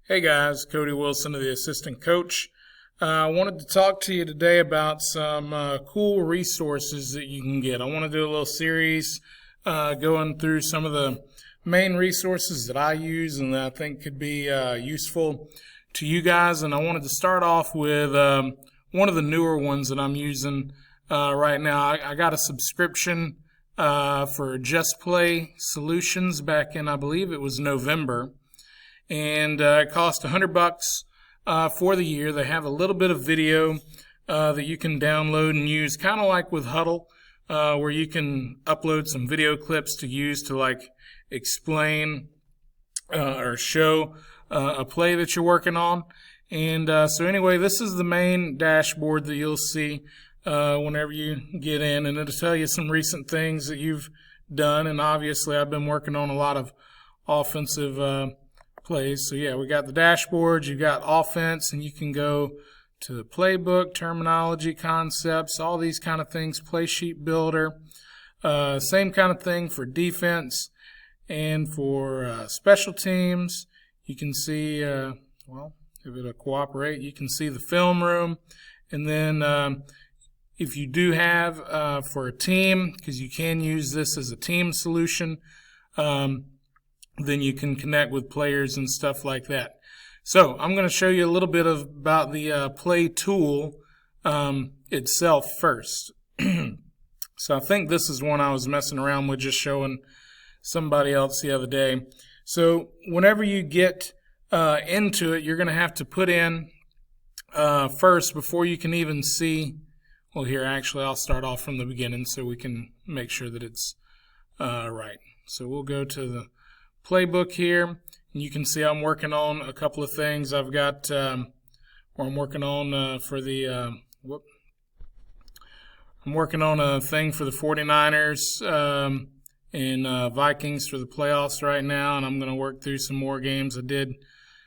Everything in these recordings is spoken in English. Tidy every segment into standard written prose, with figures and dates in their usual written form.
Hey guys, Cody Wilson, the assistant coach. I wanted to talk to you today about some cool resources that you can get. I want to do a little series going through some of the main resources that I use and that I think could be useful to you guys. And I wanted to start off with one of the newer ones that I'm using right now. I got a subscription for Just Play Solutions back in, I believe it was November. And it cost $100 for the year. They have a little bit of video that you can download and use, kind of like with Hudl, where you can upload some video clips to use to like explain or show a play that you're working on. And so anyway, this is the main dashboard that you'll see whenever you get in, and it'll tell you some recent things that you've done. And obviously, I've been working on a lot of offensive plays. So yeah, we got the dashboard, you got offense, and you can go to the playbook, terminology, concepts, all these kind of things, play sheet builder. Same kind of thing for defense and for special teams. You can see, well, if it'll cooperate, you can see the film room. And then if you do have for a team, because you can use this as a team solution, then you can connect with players and stuff like that. So I'm going to show you a little bit about the play tool itself first. So I think this is one I was messing around with, just showing somebody else the other day. So whenever you get into it, you're going to have to put in first, before you can even see, well here actually I'll start off from the beginning so we can make sure that it's right. So we'll go to the Playbook here, and you can see I'm working on a couple of things. I've got where I'm working on for the I'm working on a thing for the 49ers and Vikings for the playoffs right now, and I'm going to work through some more games. I did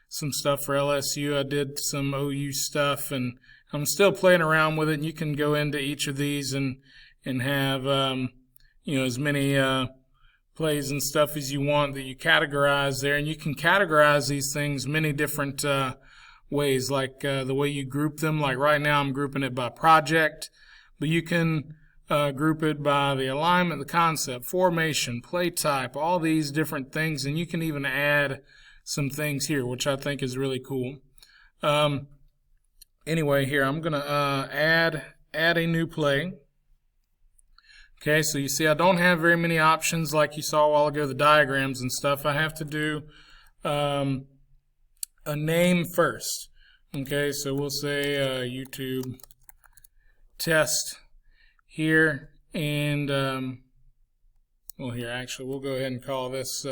some stuff for LSU. I did some OU stuff, and I'm still playing around with it. And you can go into each of these and have you know, as many plays and stuff as you want that you categorize there. And you can categorize these things many different ways, like the way you group them. Like right now I'm grouping it by project, but you can group it by the alignment, the concept, formation, play type, all these different things. And you can even add some things here, which I think is really cool. Anyway, here I'm going to add a new play. Okay, so you see I don't have very many options like you saw a while ago, the diagrams and stuff. I have to do a name first. Okay, so we'll say YouTube test here, and well here actually we'll go ahead and call this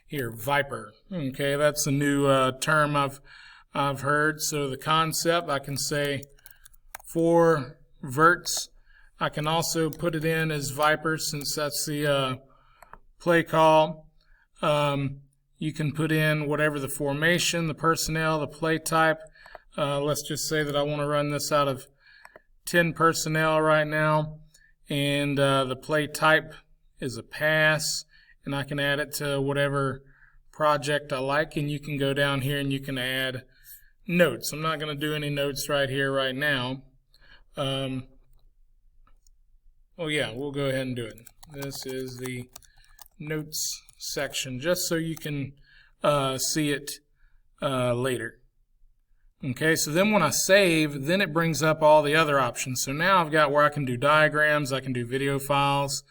here Viper. Okay, that's a new term I've heard. So the concept, I can say for verts. I can also put it in as Viper since that's the play call. You can put in whatever the formation, the personnel, the play type. Let's just say that I want to run this out of 10 personnel right now, and the play type is a pass, and I can add it to whatever project I like. And you can go down here and you can add notes. I'm not going to do any notes right here right now. Oh yeah, we'll go ahead and do it. This is the notes section, just so you can see it later. Okay, so then when I save, then it brings up all the other options. So now I've got where I can do diagrams, I can do video files,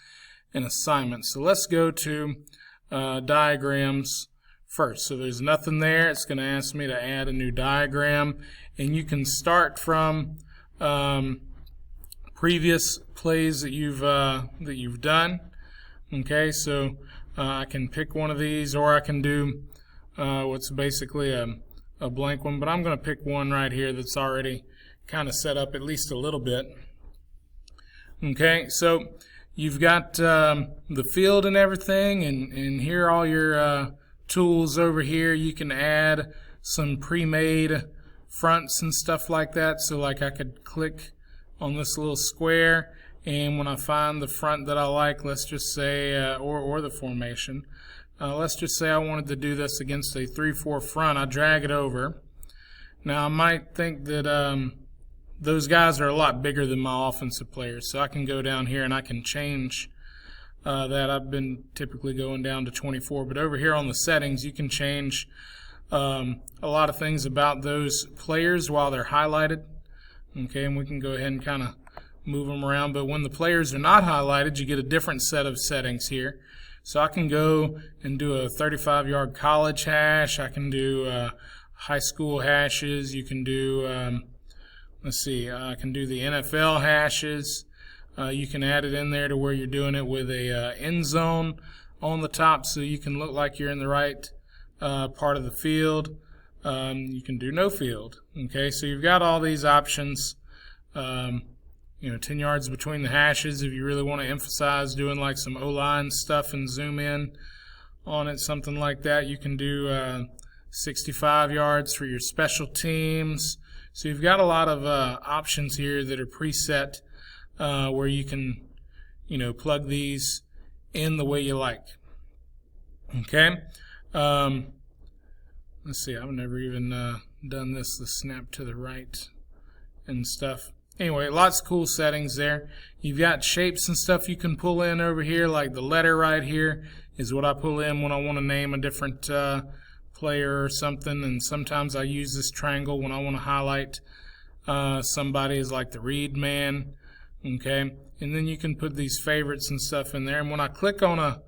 and assignments. So let's go to diagrams first. So there's nothing there. It's going to ask me to add a new diagram, and you can start from previous plays that you've done. Okay, so I can pick one of these, or I can do what's basically a blank one, but I'm going to pick one right here that's already kind of set up at least a little bit. Okay, so you've got the field and everything, and here are all your tools over here. You can add some pre-made fronts and stuff like that. So like I could click on this little square, and when I find the front that I like, let's just say, or the formation, let's just say I wanted to do this against a 3-4 front. I drag it over. Now I might think that those guys are a lot bigger than my offensive players, so I can go down here and I can change that. I've been typically going down to 24, but over here on the settings you can change a lot of things about those players while they're highlighted. Okay, and we can go ahead and kind of move them around, but when the players are not highlighted, you get a different set of settings here. So I can go and do a 35-yard college hash. I can do high school hashes. You can do, let's see, I can do the NFL hashes. You can add it in there to where you're doing it with a end zone on the top, so you can look like you're in the right part of the field. You can do no field. Okay, so you've got all these options. 10 yards between the hashes if you really want to emphasize doing like some O-line stuff and zoom in on it, something like that. You can do 65 yards for your special teams. So you've got a lot of options here that are preset where you can, plug these in the way you like. Okay. Let's see, I've never even done the snap to the right and stuff. Anyway, lots of cool settings there. You've got shapes and stuff you can pull in over here, like the letter right here is what I pull in when I want to name a different player or something, and sometimes I use this triangle when I want to highlight somebody as like the read man. Okay, and then you can put these favorites and stuff in there, and when I click on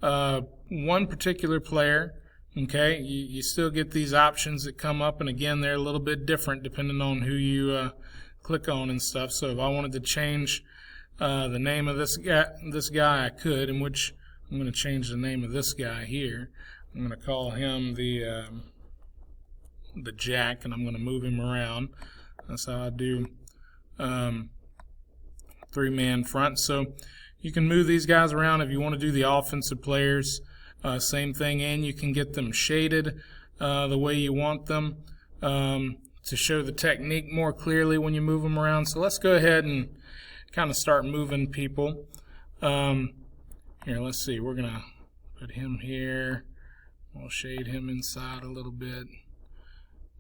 one particular player, okay, you still get these options that come up, and again, they're a little bit different depending on who you click on and stuff. So if I wanted to change the name of this guy, I could, in which I'm going to change the name of this guy here. I'm going to call him the Jack, and I'm going to move him around. That's how I do 3-man front. So you can move these guys around if you want to do the offensive players. Same thing, and you can get them shaded the way you want them to show the technique more clearly when you move them around. So let's go ahead and kind of start moving people. Here, let's see. We're going to put him here. We'll shade him inside a little bit.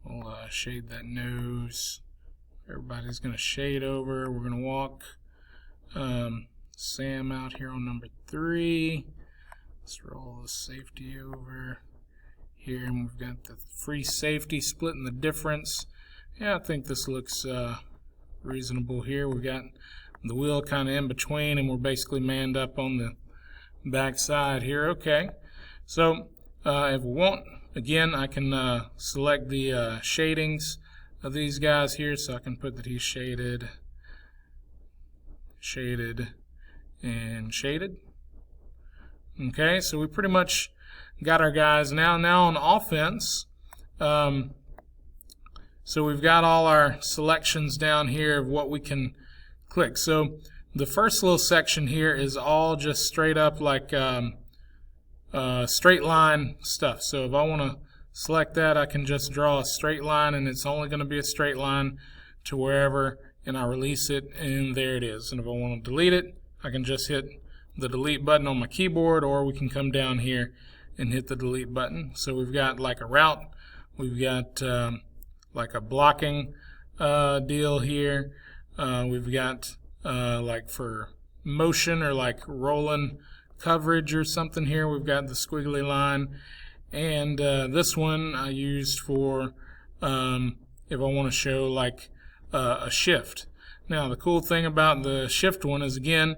We'll shade that nose. Everybody's going to shade over. We're going to walk Sam out here on number 3. Let's roll the safety over here, and we've got the free safety splitting the difference. Yeah, I think this looks reasonable here. We've got the wheel kind of in between, and we're basically manned up on the back side here. Okay, so if we want, again, I can select the shadings of these guys here, so I can put that he's shaded, shaded, and shaded. Okay, so we pretty much got our guys now on offense. So we've got all our selections down here of what we can click. So the first little section here is all just straight up like straight line stuff. So if I want to select that, I can just draw a straight line, and it's only going to be a straight line to wherever, and I release it, and there it is. And if I want to delete it, I can just hit the delete button on my keyboard, or we can come down here and hit the delete button. So we've got like a route, we've got like a blocking deal here, we've got like for motion or like rolling coverage or something here, we've got the squiggly line, and this one I used for if I want to show like a shift. Now the cool thing about the shift one is, again,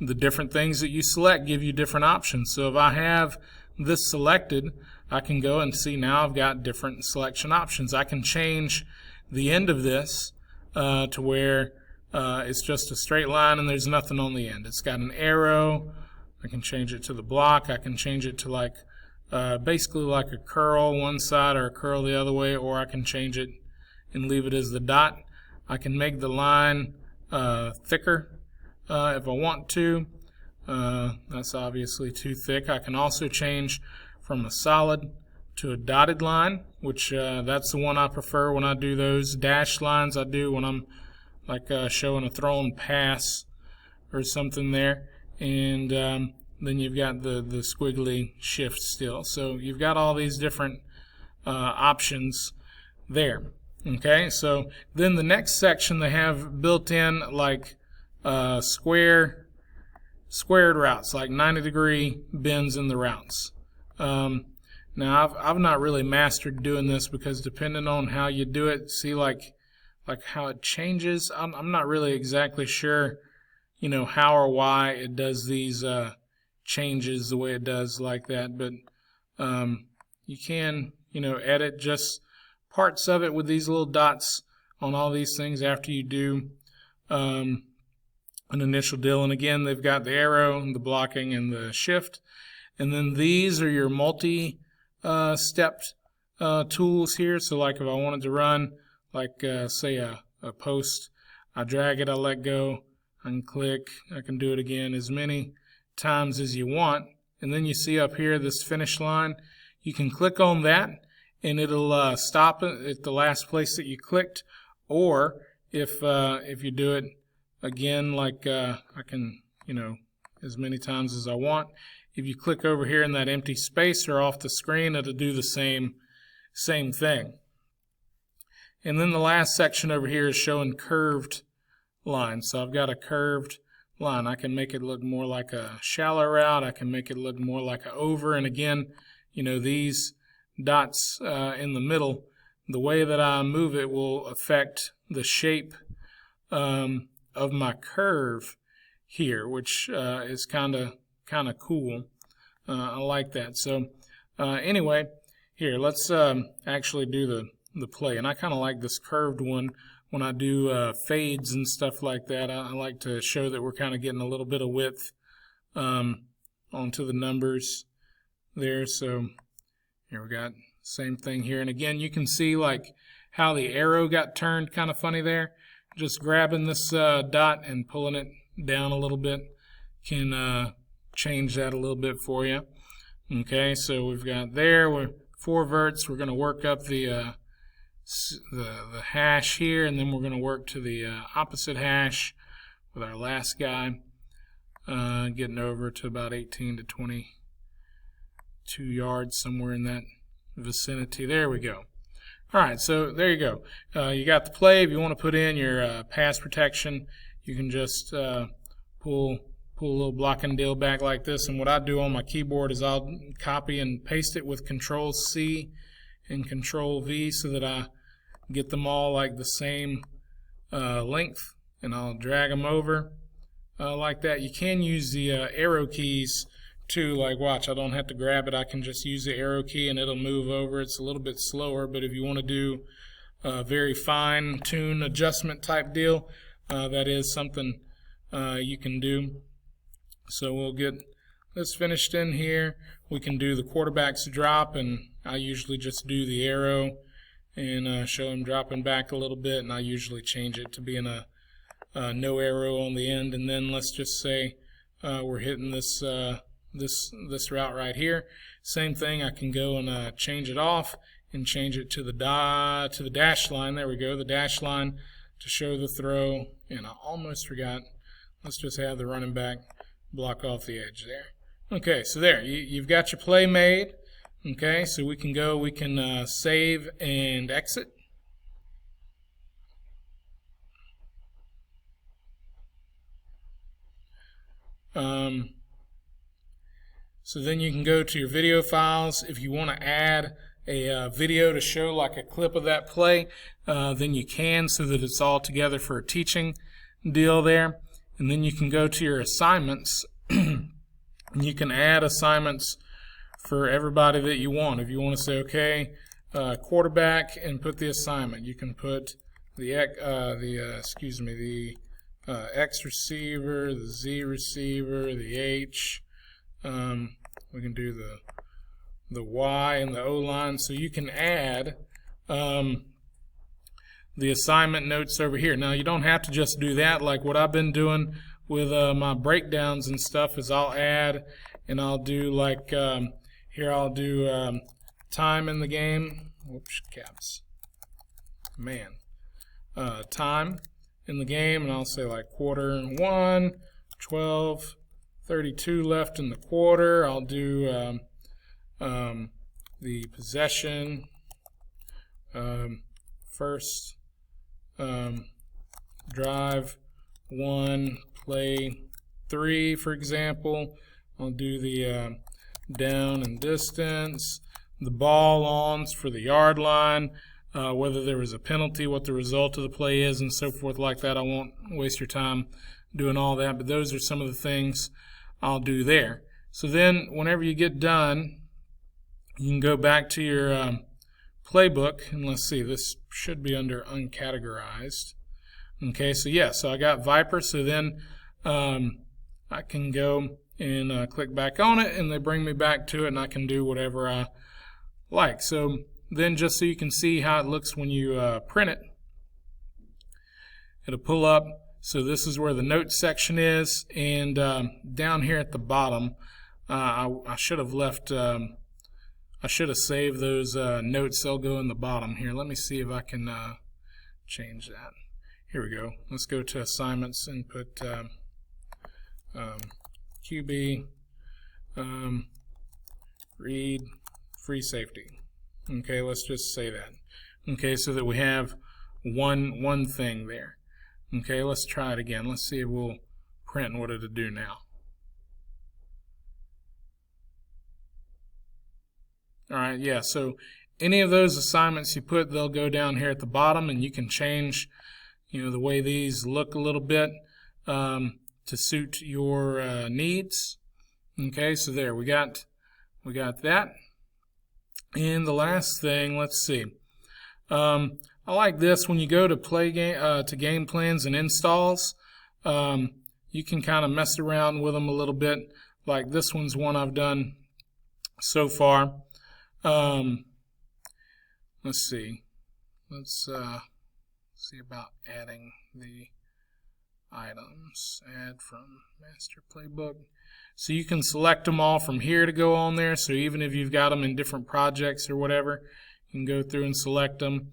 the different things that you select give you different options. So if I have this selected, I can go and see now I've got different selection options. I can change the end of this to where it's just a straight line and there's nothing on the end. It's got an arrow. I can change it to the block. I can change it to like basically like a curl one side or a curl the other way, or I can change it and leave it as the dot. I can make the line thicker if I want to. That's obviously too thick. I can also change from a solid to a dotted line, which that's the one I prefer when I do those dashed lines I do when I'm like showing a thrown pass or something there. And then you've got the squiggly shift still. So you've got all these different options there. Okay, so then the next section they have built in like squared routes, like 90-degree bends in the routes. Now I've not really mastered doing this, because depending on how you do it, see like how it changes. I'm not really exactly sure, you know, how or why it does these changes the way it does like that. But you can, you know, edit just parts of it with these little dots on all these things after you do an initial deal. And again, they've got the arrow and the blocking and the shift. And then these are your multi-stepped tools here. So like if I wanted to run, like say a post, I drag it, I let go, I can click, I can do it again as many times as you want. And then you see up here this finish line. You can click on that and it'll stop it at the last place that you clicked. Or if you do it again, like I can, you know, as many times as I want. If you click over here in that empty space or off the screen, it'll do the same thing. And then the last section over here is showing curved lines. So I've got a curved line. I can make it look more like a shallow route. I can make it look more like an over. And again, you know, these dots in the middle, the way that I move it will affect the shape of my curve here, which is kind of cool. I like that. So anyway, here let's actually do the play. And I kind of like this curved one when I do fades and stuff like that. I like to show that we're kind of getting a little bit of width onto the numbers there. So here we got same thing here. And again, you can see like how the arrow got turned kind of funny there. Just grabbing this dot and pulling it down a little bit can change that a little bit for you. Okay, so we've got there, we're 4 verts. We're going to work up the hash here, and then we're going to work to the opposite hash with our last guy, getting over to about 18 to 22 yards, somewhere in that vicinity. There we go. All right, so there you go. You got the play. If you want to put in your pass protection, you can just pull a little blocking deal back like this. And what I do on my keyboard is I'll copy and paste it with Control-C and Control-V so that I get them all like the same length, and I'll drag them over like that. You can use the arrow keys too. Like watch, I don't have to grab it. I can just use the arrow key and it'll move over. It's a little bit slower, but if you want to do a very fine-tune adjustment type deal, that is something you can do. So we'll get this finished in here. We can do the quarterback's drop, and I usually just do the arrow and show him dropping back a little bit, and I usually change it to being a no arrow on the end. And then let's just say we're hitting this this route right here. Same thing, I can go and change it off and change it to the dash line. There we go, the dash line to show the throw. And I almost forgot. Let's just have the running back block off the edge there. Okay, so there, you've got your play made. Okay, so we can save and exit. So then you can go to your video files. If you want to add a video to show like a clip of that play, then you can, so that it's all together for a teaching deal there. And then you can go to your assignments. You can add assignments for everybody that you want. If you want to say, okay, quarterback, and put the assignment, you can put the X receiver, the Z receiver, the H. We can do the Y and the O line. So you can add the assignment notes over here. Now you don't have to just do that. Like what I've been doing with my breakdowns and stuff is I'll add, and I'll do like here I'll do time in the game. Whoops, caps. Man. Time in the game, and I'll say like quarter 1, 12, 32 left in the quarter. I'll do the possession, first drive 1, play 3, for example. I'll do the down and distance, the ball ons for the yard line, whether there was a penalty, what the result of the play is, and so forth like that. I won't waste your time doing all that, but those are some of the things I'll do there. So then whenever you get done, you can go back to your playbook, and let's see, this should be under uncategorized. Okay, so yeah, so I got Viper, so then I can go and click back on it, and they bring me back to it, and I can do whatever I like. So then, just so you can see how it looks when you print it, it'll pull up. So this is where the notes section is, and down here at the bottom, I should have left, I should have saved those notes. They'll go in the bottom here. Let me see if I can change that. Here we go. Let's go to assignments and put QB, read free safety. Okay, let's just say that. Okay, so that we have one thing there. Okay, let's try it again. Let's see if we'll print what it'll do now. All right, yeah, so any of those assignments you put, they'll go down here at the bottom, and you can change, the way these look a little bit to suit your needs. Okay, so there we got that. And the last thing, let's see. I like this when you go to game plans and installs. You can kind of mess around with them a little bit. Like this one's one I've done so far. Let's see. Let's see about adding the items. Add from master playbook. So you can select them all from here to go on there. So even if you've got them in different projects or whatever, you can go through and select them.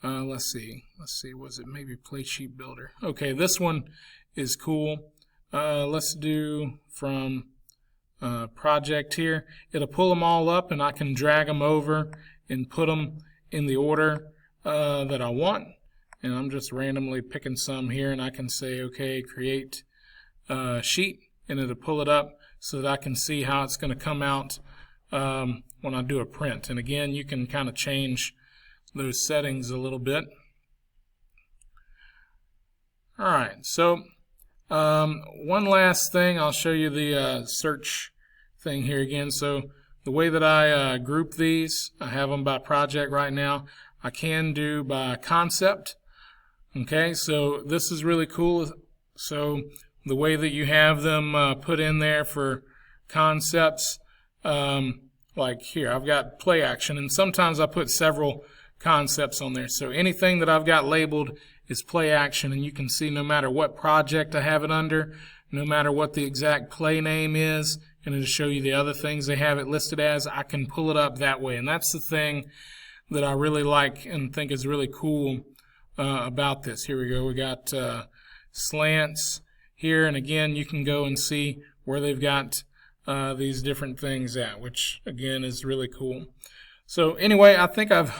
Let's see. Was it maybe play sheet builder? Okay, this one is cool. Let's do from project here. It'll pull them all up, and I can drag them over and put them in the order that I want. And I'm just randomly picking some here, and I can say, okay, create sheet, and it'll pull it up so that I can see how it's going to come out when I do a print. And again, you can kind of change those settings a little bit. All right, so one last thing, I'll show you the search thing here again. So the way that I group these, I have them by project right now. I can do by concept. Okay, so this is really cool. So the way that you have them put in there for concepts, like here, I've got play action, and sometimes I put several concepts on there. So anything that I've got labeled is play action, and you can see no matter what project I have it under, no matter what the exact play name is, and it'll show you the other things they have it listed as, I can pull it up that way. And that's the thing that I really like and think is really cool about this. Here we go. We got slants here, and again, you can go and see where they've got these different things at, which again is really cool. So anyway, I think I've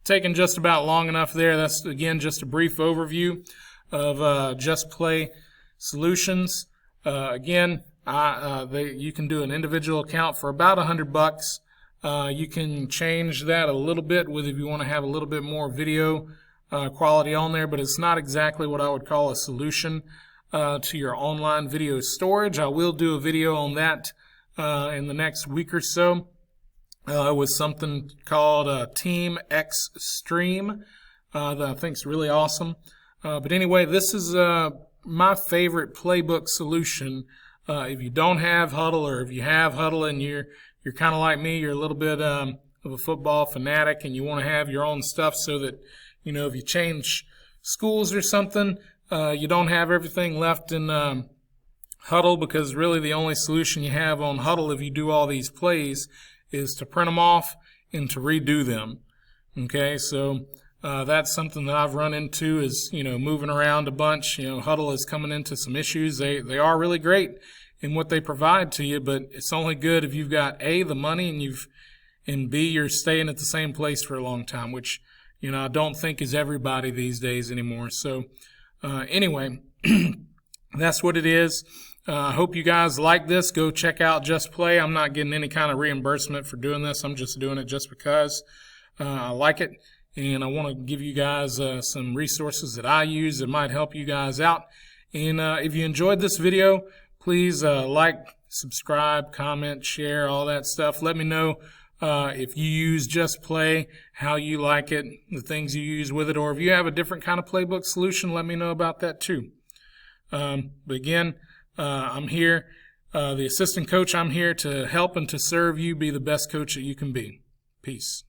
taken just about long enough there. That's again just a brief overview of Just Play Solutions. Again, you can do an individual account for about $100. You can change that a little bit with if you want to have a little bit more video quality on there, but it's not exactly what I would call a solution to your online video storage. I will do a video on that in the next week or so. It was something called Team X Stream that I think is really awesome. But anyway, this is my favorite playbook solution. If you don't have Hudl, or if you have Hudl and you're kind of like me, you're a little bit of a football fanatic, and you want to have your own stuff so that, if you change schools or something, you don't have everything left in Hudl, because really the only solution you have on Hudl if you do all these plays is to print them off and to redo them. Okay, so that's something that I've run into is, moving around a bunch. Hudl is coming into some issues. They are really great in what they provide to you, but it's only good if you've got A, the money, and B, you're staying at the same place for a long time, which, I don't think is everybody these days anymore. So anyway, that's what it is. I hope you guys like this. Go check out Just Play. I'm not getting any kind of reimbursement for doing this. I'm just doing it just because I like it, and I want to give you guys some resources that I use that might help you guys out. And if you enjoyed this video, please like, subscribe, comment, share, all that stuff. Let me know if you use Just Play, how you like it, the things you use with it, or if you have a different kind of playbook solution, let me know about that too. But again, I'm here, the assistant coach. I'm here to help and to serve you be the best coach that you can be. Peace.